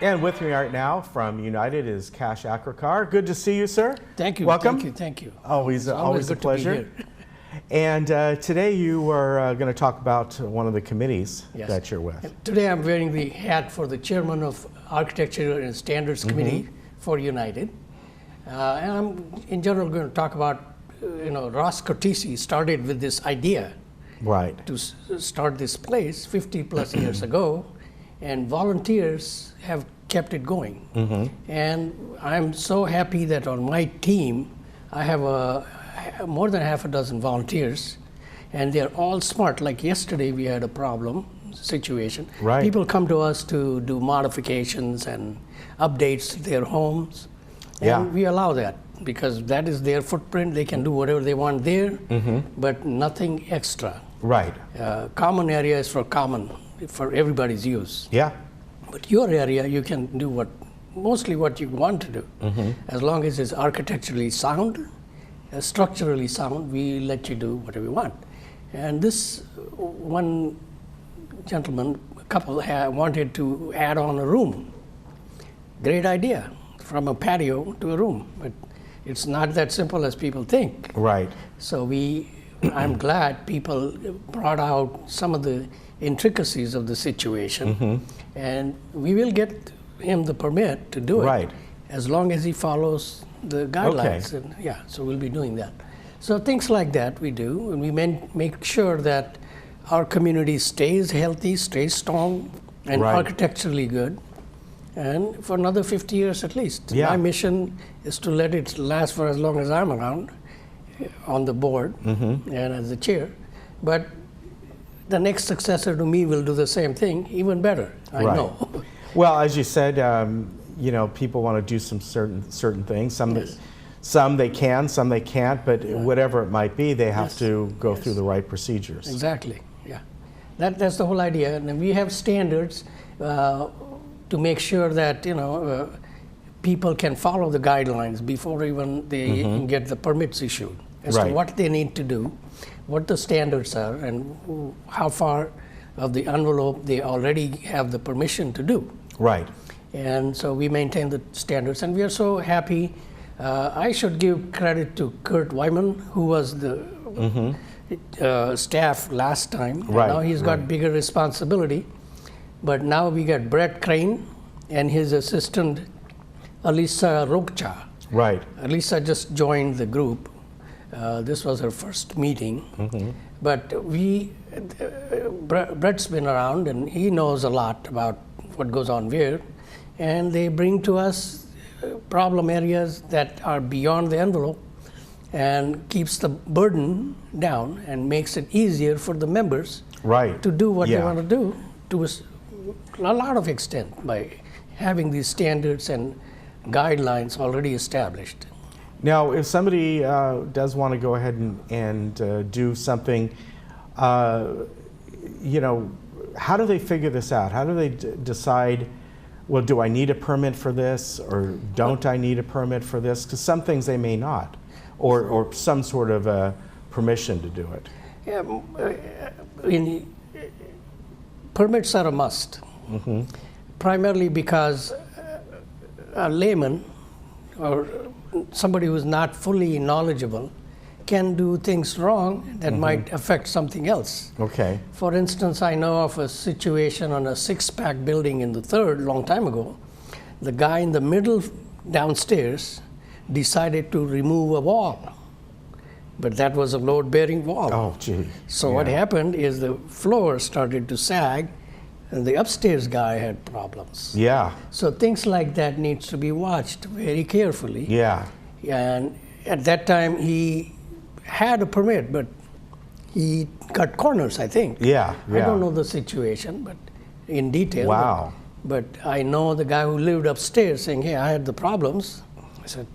And with me right now from United is Kash Akrakar. Good to see you, sir. Thank you. Welcome. Thank you. Always a pleasure. To be here. And today you are going to talk about one of the committees that you're with. Today I'm wearing the hat for the chairman of Architecture and Standards Committee for United. And I'm in general going to talk about, Ross Cortese started with this idea to start this place 50 plus years ago, and volunteers have kept it going. And I'm so happy that on my team I have more than half a dozen volunteers, and they're all smart. Like yesterday we had a situation. People come to us to do modifications and updates to their homes, and we allow that because that is their footprint. They can do whatever they want there, but nothing extra. Common area is for everybody's use. But your area, you can do mostly what you want to do. As long as it's architecturally sound, structurally sound, we let you do whatever you want. And this one couple wanted to add on a room. Great idea, from a patio to a room, but it's not that simple as people think. So I'm glad people brought out some of the intricacies of the situation, and we will get him the permit to do it as long as he follows the guidelines. And so we'll be doing that. So things like that we do, and we make sure that our community stays healthy, stays strong, and architecturally good, and for another 50 years at least. My mission is to let it last for as long as I'm around on the board and as the chair, but the next successor to me will do the same thing, even better, I know. Well, as you said, people want to do some certain things. Some they can, some they can't, but whatever it might be, they have to go through the right procedures. Exactly, That's the whole idea. And we have standards to make sure that, people can follow the guidelines before even they can get the permits issued as to what they need to do, what the standards are, and how far of the envelope they already have the permission to do. And so we maintain the standards, and we are so happy. I should give credit to Kurt Wyman, who was the staff last time. Now he's got bigger responsibility. But now we got Brett Crane and his assistant, Alisa Rokcha. Alisa just joined the group. This was her first meeting. But Brett's been around, and he knows a lot about what goes on where. And they bring to us problem areas that are beyond the envelope and keeps the burden down and makes it easier for the members to do what they want to do to a lot of extent by having these standards and guidelines already established. Now, if somebody does want to go ahead and do something, how do they figure this out? How do they decide, well, do I need a permit for this, or don't I need a permit for this? Because some things they may not, or some sort of a permission to do it. Permits are a must, primarily because a layman or somebody who's not fully knowledgeable can do things wrong that might affect something else. For instance, I know of a situation on a six-pack building in the Third, long time ago. The guy in the middle downstairs decided to remove a wall, but that was a load-bearing wall. So what happened is the floor started to sag, and the upstairs guy had problems. So things like that needs to be watched very carefully. And at that time he had a permit, but he cut corners, I think. I don't know the situation, but in detail. But I know the guy who lived upstairs saying, hey, I had the problems. I said,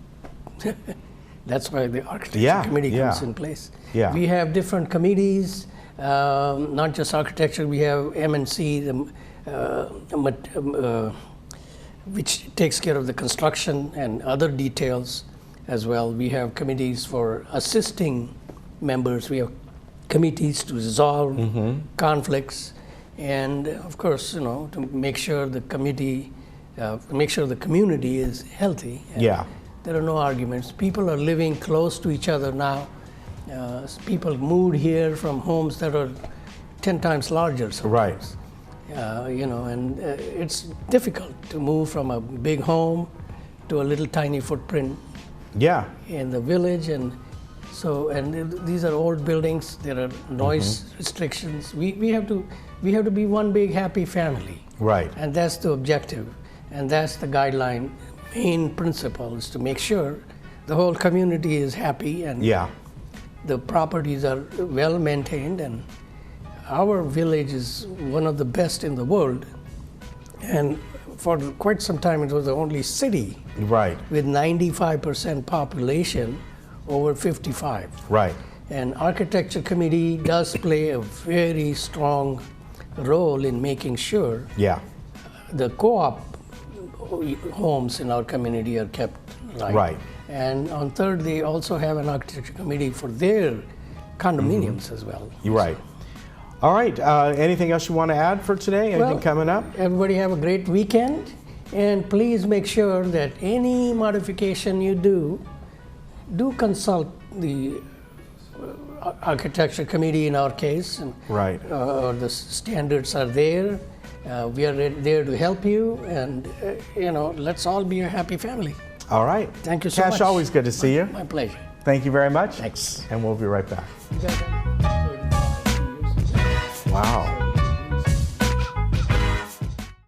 that's why the architecture committee comes in place. We have different committees. Not just architecture, we have M&C, which takes care of the construction and other details as well. We have committees for assisting members. We have committees to resolve conflicts. And of course, to make sure the committee make sure the community is healthy. And Yeah. there are no arguments. People are living close to each other now. People moved here from homes that are 10 times larger sometimes. Right. And it's difficult to move from a big home to a little tiny footprint Yeah. in the village, and these are old buildings. There are noise restrictions. We have to be one big happy family, Right. and that's the objective, and that's the guideline. Main principle is to make sure the whole community is happy and Yeah. the properties are well maintained, and our village is one of the best in the world. And for quite some time, it was the only city Right. with 95% population over 55. Right. And architecture committee does play a very strong role in making sure Yeah. the co-op homes in our community are kept right. Right. And on third, they also have an architecture committee for their condominiums as well. You're right. All right. Anything else you want to add for today? Anything Well, coming up? Everybody have a great weekend, and please make sure that any modification you do consult the architecture committee in our case, and Right. the standards are there. We are there to help you, and let's all be a happy family. All right. Thank you so Cash, much. always good to see you. My pleasure. Thank you very much. Thanks. And we'll be right back. You guys have 35 years. Wow.